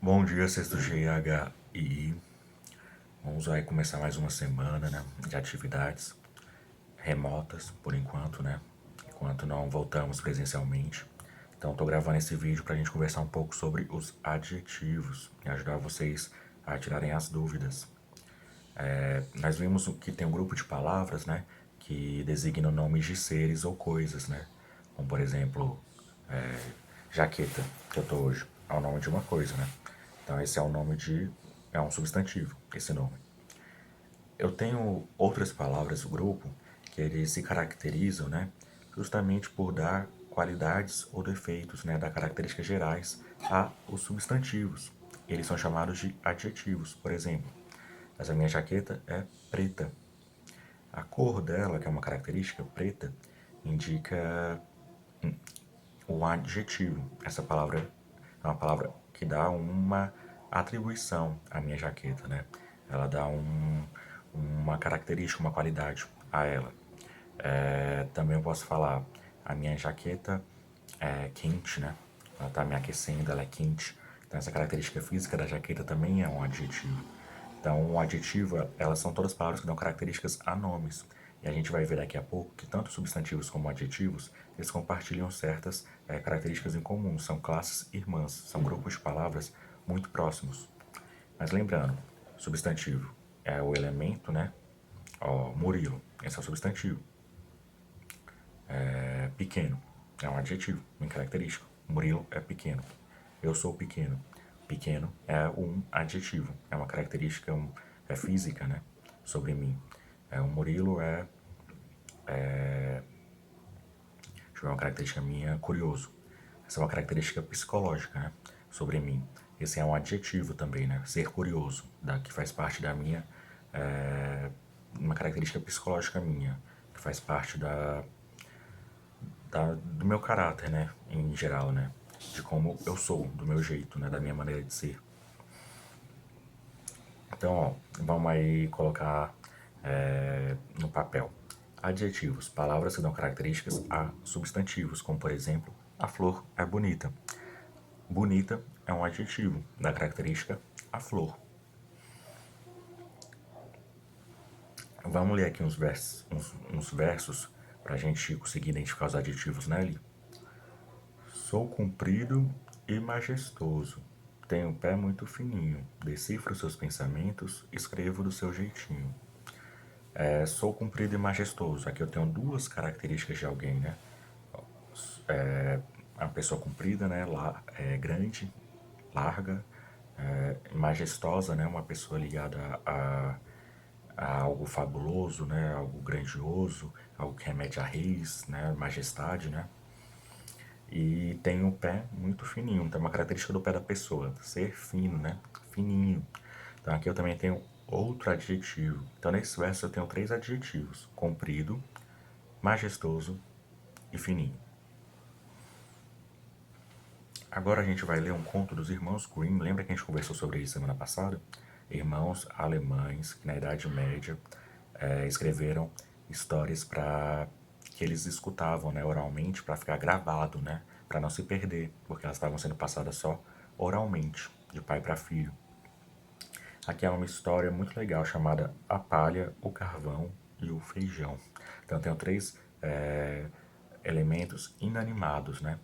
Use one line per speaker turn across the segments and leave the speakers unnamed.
Bom dia, sexto GHI. Vamos aí começar mais uma semana, né, de atividades remotas, por enquanto, né, enquanto não voltamos presencialmente. Então, estou gravando esse vídeo para a gente conversar um pouco sobre os adjetivos e ajudar vocês a tirarem as dúvidas. Nós vimos que tem um grupo de palavras, né, que designam nomes de seres ou coisas, né, como por exemplo, jaqueta, que eu tô hoje, é o nome de uma coisa, né? Então esse é o nome de, é um substantivo, esse nome. Eu tenho outras palavras do grupo que eles se caracterizam, né? Justamente por dar qualidades ou defeitos, né? Dar características gerais a os substantivos. Eles são chamados de adjetivos, por exemplo. Essa minha jaqueta é preta. A cor dela, que é uma característica preta, indica o adjetivo. Essa palavra é uma palavra que dá uma atribuição à minha jaqueta, né? Ela dá uma característica, uma qualidade a ela. Também eu posso falar, a minha jaqueta é quente, né? Ela tá me aquecendo, ela é quente. Então essa característica física da jaqueta também é um adjetivo. Então, um adjetivo, elas são todas palavras que dão características a nomes. E a gente vai ver daqui a pouco que tanto substantivos como adjetivos, eles compartilham certas características em comum. São classes irmãs, são grupos de palavras muito próximos. Mas lembrando, substantivo é o elemento, né? Ó, Murilo, esse é o substantivo. Pequeno é um adjetivo, uma característica. Murilo é pequeno. Eu sou pequeno. Pequeno é um adjetivo, é uma característica, é física, né? Sobre mim. O Murilo deixa eu ver uma característica minha, curioso. Essa é uma característica psicológica, né? Sobre mim. Esse é um adjetivo também, né? Ser curioso, que faz parte da minha, uma característica psicológica minha, que faz parte do meu caráter, né? Em geral, né? De como eu sou, do meu jeito, né? Da minha maneira de ser. Então, ó, vamos aí colocar no papel. Adjetivos, palavras que dão características a substantivos, como por exemplo, a flor é bonita. Bonita é um adjetivo, dá característica a flor. Vamos ler aqui uns versos para a gente conseguir identificar os adjetivos, né, Eli? Sou comprido e majestoso. Tenho o pé muito fininho. Decifro seus pensamentos, escrevo do seu jeitinho. Sou comprido e majestoso. Aqui eu tenho duas características de alguém, né? A pessoa comprida, né? Grande, larga, majestosa, né? Uma pessoa ligada a algo fabuloso, né? Algo grandioso, algo que remete a reis, né? Majestade, né? E tem o pé muito fininho. Então, é uma característica do pé da pessoa, ser fino, né? Fininho. Então, aqui eu também tenho outro adjetivo. Então, nesse verso eu tenho três adjetivos: comprido, majestoso e fininho. Agora a gente vai ler um conto dos irmãos Grimm. Lembra que a gente conversou sobre isso semana passada? Irmãos alemães que na Idade Média escreveram histórias para que eles escutavam, né, oralmente, para ficar gravado, né, para não se perder, porque elas estavam sendo passadas só oralmente, de pai para filho. Aqui é uma história muito legal chamada A Palha, o Carvão e o Feijão. Então tem três elementos inanimados, né?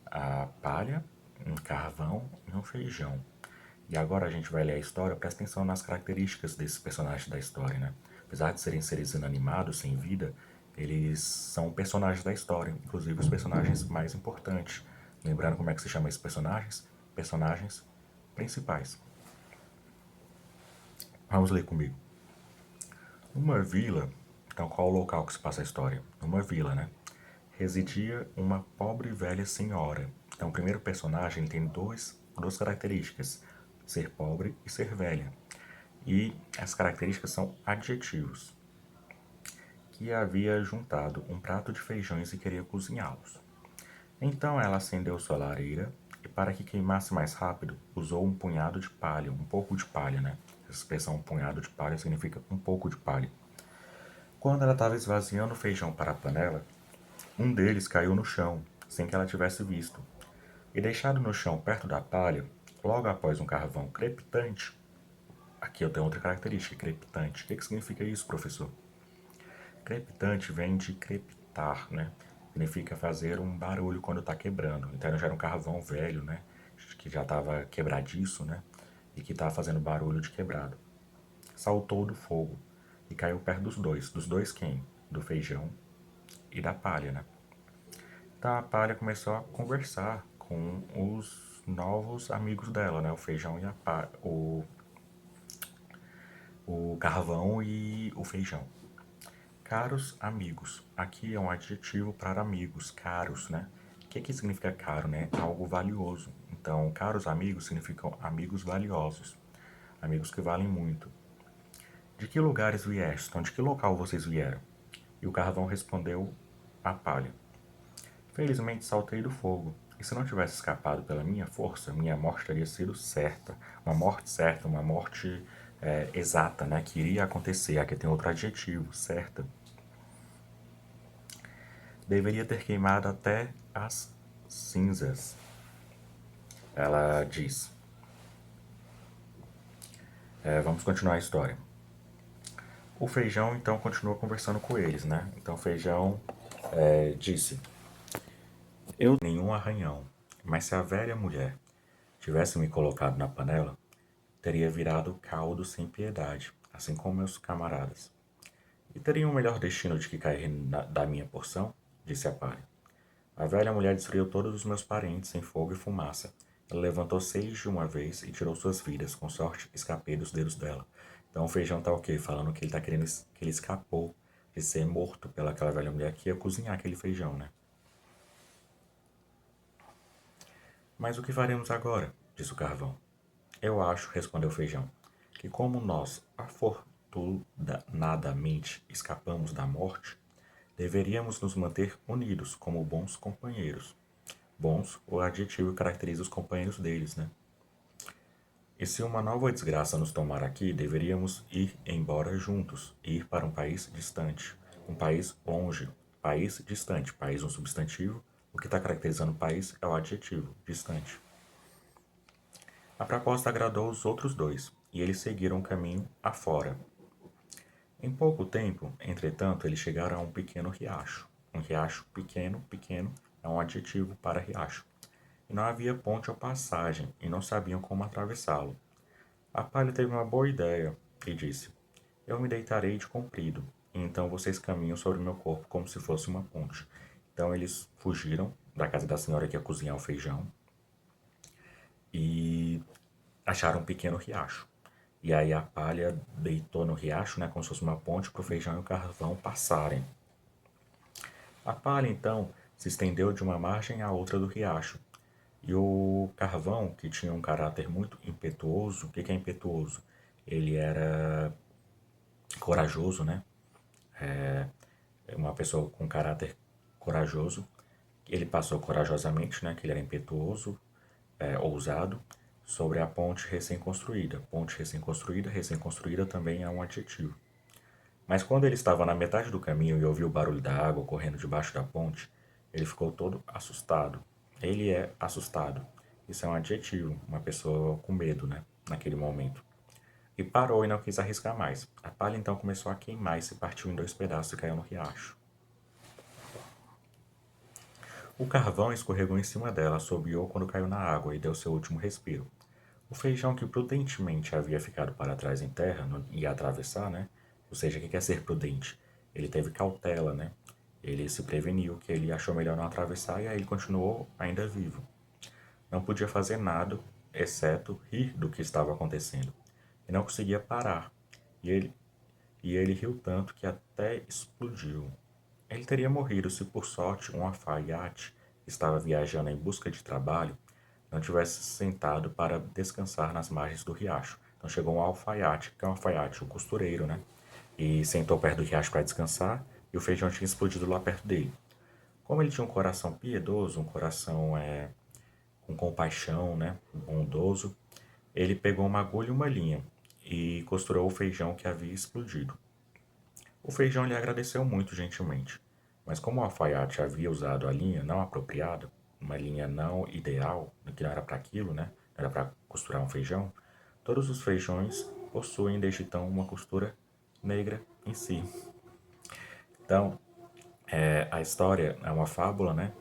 A palha, um carvão e um feijão. E agora a gente vai ler a história, presta atenção nas características desses personagens da história, né? Apesar de serem seres inanimados, sem vida, eles são personagens da história, inclusive os personagens mais importantes. Lembrando como é que se chama esses personagens? Personagens principais. Vamos ler comigo. Numa vila, então qual o local que se passa a história? Numa vila, né? Residia uma pobre velha senhora. Então o primeiro personagem tem duas características, ser pobre e ser velha. E as características são adjetivos. Que havia juntado um prato de feijões e queria cozinhá-los. Então ela acendeu sua lareira e, para que queimasse mais rápido, usou um punhado de palha, um pouco de palha, né? Essa expressão um punhado de palha significa um pouco de palha. Quando ela estava esvaziando o feijão para a panela, um deles caiu no chão, sem que ela tivesse visto. E deixado no chão perto da palha, Logo após um carvão crepitante, aqui eu tenho outra característica, crepitante. O que significa isso, professor? Crepitante vem de crepitar, né? Significa fazer um barulho quando está quebrando. Então já era um carvão velho, né? Que já estava quebradiço, né? E que estava fazendo barulho de quebrado. Saltou do fogo e caiu perto dos dois. Dos dois quem? Do feijão e da palha, né? Então a palha começou a conversar com os novos amigos dela, né? O feijão e a palha, o carvão e o feijão. Caros amigos. Aqui é um adjetivo para amigos, caros, né? O que significa caro, né? Algo valioso. Então, caros amigos significam amigos valiosos, amigos que valem muito. De que lugares viestes? Então, de que local vocês vieram? E o carvão respondeu a palha. Felizmente saltei do fogo, e se não tivesse escapado pela minha força, minha morte teria sido certa. Uma morte exata, né? Que iria acontecer. Aqui tem outro adjetivo, certa. Deveria ter queimado até as cinzas. Ela diz. Vamos continuar a história. O feijão então continua conversando com eles, né? Então o feijão disse: Eu nenhum arranhão, mas se a velha mulher tivesse me colocado na panela, teria virado caldo sem piedade, assim como meus camaradas. E teria um melhor destino de que cair da minha porção, disse a palha. A velha mulher destruiu todos os meus parentes em fogo e fumaça. Ela levantou 6 de uma vez e tirou suas vidas, com sorte escapei dos dedos dela. Então o feijão tá o quê? Falando que ele tá querendo que ele escapou de ser morto pelaquela velha mulher que ia cozinhar aquele feijão, né? Mas o que faremos agora? Disse o carvão. Eu acho, respondeu o feijão, que como nós afortunadamente escapamos da morte, deveríamos nos manter unidos como bons companheiros. Bons, o adjetivo caracteriza os companheiros deles, né? E se uma nova desgraça nos tomar aqui, deveríamos ir embora juntos, ir para um país distante, um país longe, país distante, país um substantivo, o que está caracterizando o país é o adjetivo, distante. A proposta agradou os outros dois, e eles seguiram o caminho afora. Em pouco tempo, entretanto, eles chegaram a um pequeno riacho. Um riacho pequeno, pequeno, é um adjetivo para riacho. E não havia ponte ou passagem, e não sabiam como atravessá-lo. A palha teve uma boa ideia e disse: Eu me deitarei de comprido, e então vocês caminham sobre meu corpo como se fosse uma ponte. Então eles fugiram da casa da senhora que ia cozinhar o feijão e acharam um pequeno riacho. E aí a palha deitou no riacho, né, como se fosse uma ponte para o feijão e o carvão passarem. A palha então se estendeu de uma margem à outra do riacho. E o carvão, que tinha um caráter muito impetuoso, o que é impetuoso? Ele era corajoso, né? Uma pessoa com caráter corajoso. Ele passou corajosamente, né? Que ele era impetuoso, ousado, sobre a ponte recém-construída. Ponte recém-construída também é um adjetivo. Mas quando ele estava na metade do caminho e ouviu o barulho da água correndo debaixo da ponte, ele ficou todo assustado. Ele é assustado. Isso é um adjetivo, uma pessoa com medo, né? Naquele momento. E parou e não quis arriscar mais. A palha então começou a queimar e se partiu em 2 pedaços e caiu no riacho. O carvão escorregou em cima dela, assobiou quando caiu na água e deu seu último respiro. O feijão que prudentemente havia ficado para trás em terra, não ia atravessar, né? Ou seja, o que quer ser prudente? Ele teve cautela, né? Ele se preveniu que ele achou melhor não atravessar e aí ele continuou ainda vivo. Não podia fazer nada, exceto rir do que estava acontecendo. E não conseguia parar. E ele, e ele riu tanto que até explodiu. Ele teria morrido se por sorte um alfaiate que estava viajando em busca de trabalho não tivesse sentado para descansar nas margens do riacho. Então chegou um alfaiate, que é um alfaiate, um costureiro, né? E sentou perto do riacho para descansar e o feijão tinha explodido lá perto dele. Como ele tinha um coração piedoso, um coração com compaixão, né? Bondoso, ele pegou uma agulha e uma linha e costurou o feijão que havia explodido. O feijão lhe agradeceu muito gentilmente, mas como o alfaiate havia usado a linha não apropriada, uma linha não ideal, que não era para aquilo, né? era para costurar um feijão, todos os feijões possuem desde então uma costura negra em si. Então, a história é uma fábula, né,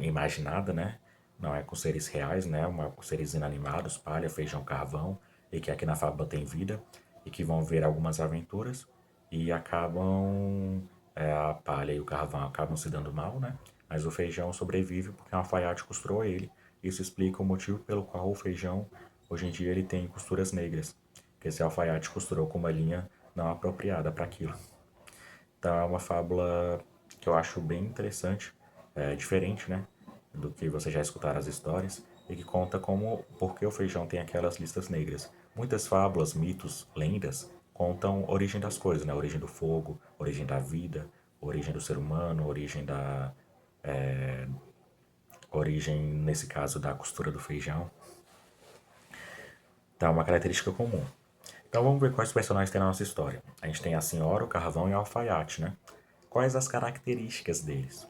imaginada, né, não é com seres reais, né, com seres inanimados, palha, feijão, carvão, e que aqui na fábula tem vida, e que vão ver algumas aventuras, e acabam, a palha e o carvão acabam se dando mal, né, mas o feijão sobrevive porque um alfaiate costurou ele. Isso explica o motivo pelo qual o feijão, hoje em dia, ele tem costuras negras, que esse alfaiate costurou com uma linha não apropriada para aquilo. Então é uma fábula que eu acho bem interessante, diferente, né, do que você já escutar as histórias, e que conta como por que o feijão tem aquelas listas negras. Muitas fábulas, mitos, lendas contam a origem das coisas, né, a origem do fogo, a origem da vida, a origem do ser humano, a origem origem, nesse caso, da costura do feijão. Então é uma característica comum. Então vamos ver quais personagens tem na nossa história. A gente tem a senhora, o carvão e o alfaiate, né? Quais as características deles?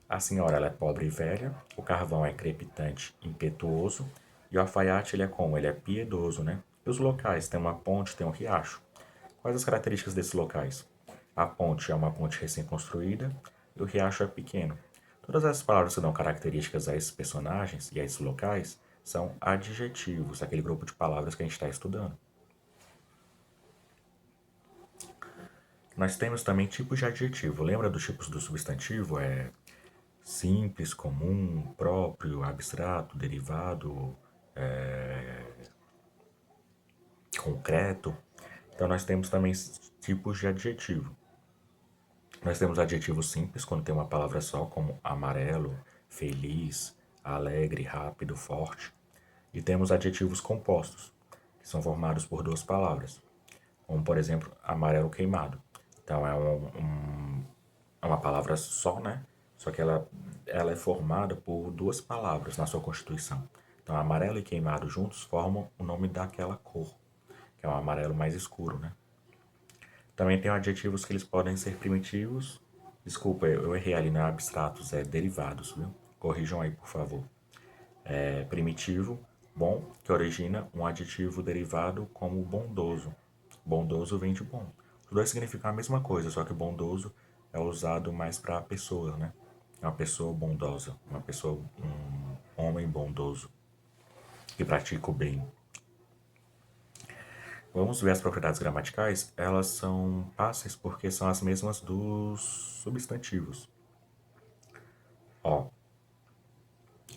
A senhora ela é pobre e velha, o carvão é crepitante, impetuoso, e o alfaiate ele é como? Ele é piedoso, né? E os locais? Tem uma ponte, tem um riacho. Quais as características desses locais? A ponte é uma ponte recém-construída e o riacho é pequeno. Todas essas palavras que dão características a esses personagens e a esses locais são adjetivos, aquele grupo de palavras que a gente está estudando. Nós temos também tipos de adjetivo. Lembra dos tipos do substantivo? É simples, comum, próprio, abstrato, derivado, concreto. Então nós temos também tipos de adjetivo. Nós temos adjetivos simples, quando tem uma palavra só, como amarelo, feliz, alegre, rápido, forte. E temos adjetivos compostos, que são formados por duas palavras, como por exemplo, amarelo queimado. Então é uma palavra só, né? Só que ela é formada por duas palavras na sua constituição. Então, amarelo e queimado juntos formam o nome daquela cor, que é um amarelo mais escuro, né? Também tem adjetivos que eles podem ser primitivos. Desculpa, eu errei ali, não é abstratos, é derivados, viu? Corrijam aí, por favor. É primitivo, bom, que origina um adjetivo derivado como bondoso. Bondoso vem de bom. Os dois significam a mesma coisa, só que bondoso é usado mais para a pessoa, né? É uma pessoa bondosa, um homem bondoso que pratica o bem. Vamos ver as propriedades gramaticais. Elas são fáceis porque são as mesmas dos substantivos. Ó,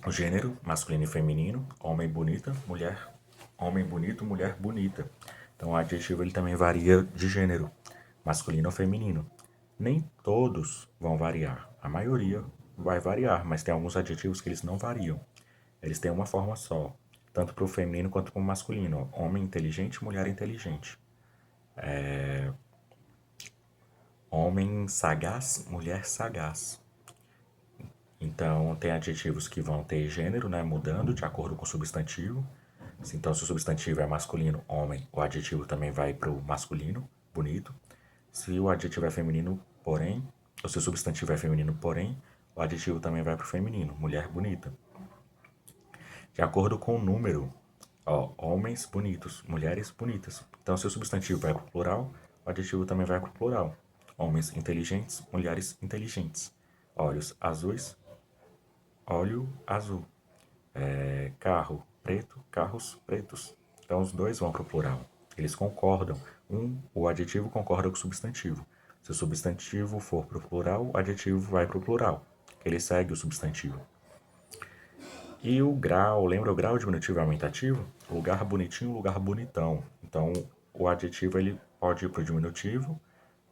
o gênero, masculino e feminino, homem bonita, mulher, homem bonito, mulher bonita. Então o adjetivo ele também varia de gênero, masculino ou feminino. Nem todos vão variar, a maioria vai variar, mas tem alguns adjetivos que eles não variam. Eles têm uma forma só, tanto para o feminino quanto para o masculino. Homem inteligente, mulher inteligente. Homem sagaz, mulher sagaz. Então, tem adjetivos que vão ter gênero, né, mudando de acordo com o substantivo. Então, se o substantivo é masculino, homem, o adjetivo também vai para o masculino, bonito. Se o adjetivo é feminino, porém, ou se o substantivo é feminino, porém, o adjetivo também vai para o feminino, mulher bonita. De acordo com o número, ó, homens bonitos, mulheres bonitas. Então, se o substantivo vai para o plural, o adjetivo também vai para o plural. Homens inteligentes, mulheres inteligentes. Olhos azuis, óleo azul. Carro preto, carros pretos. Então, os dois vão para o plural. Eles concordam. O adjetivo concorda com o substantivo. Se o substantivo for para o plural, o adjetivo vai para o plural. Ele segue o substantivo. E o grau, lembra o grau diminutivo e aumentativo? Lugar bonitinho, lugar bonitão. Então, o adjetivo ele pode ir para o diminutivo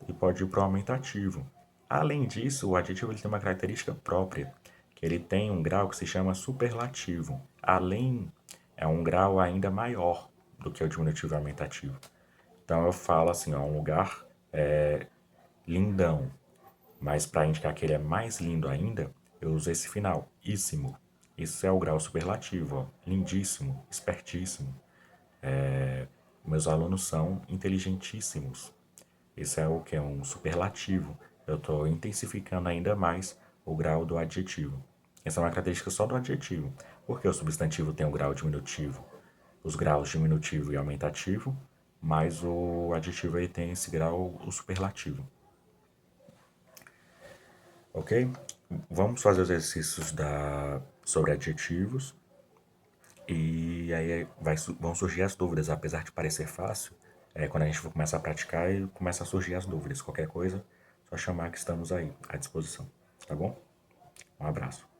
e pode ir para o aumentativo. Além disso, o adjetivo ele tem uma característica própria, que ele tem um grau que se chama superlativo. Além, é um grau ainda maior do que o diminutivo e aumentativo. Então, eu falo assim, ó, um lugar lindão, mas para indicar que ele é mais lindo ainda, eu uso esse final, íssimo. Isso é o grau superlativo, ó. Lindíssimo, espertíssimo. Meus alunos são inteligentíssimos. Isso é o que? É um superlativo. Eu estou intensificando ainda mais o grau do adjetivo. Essa é uma característica só do adjetivo. Porque o substantivo tem um grau diminutivo? os graus diminutivo e aumentativo, mas o adjetivo aí tem esse grau, o superlativo. Ok? Vamos fazer os exercícios sobre adjetivos. E aí vão surgir as dúvidas, apesar de parecer fácil, quando a gente for começar a praticar, começa a surgir as dúvidas. Qualquer coisa, só chamar que estamos aí à disposição. Tá bom? Um abraço.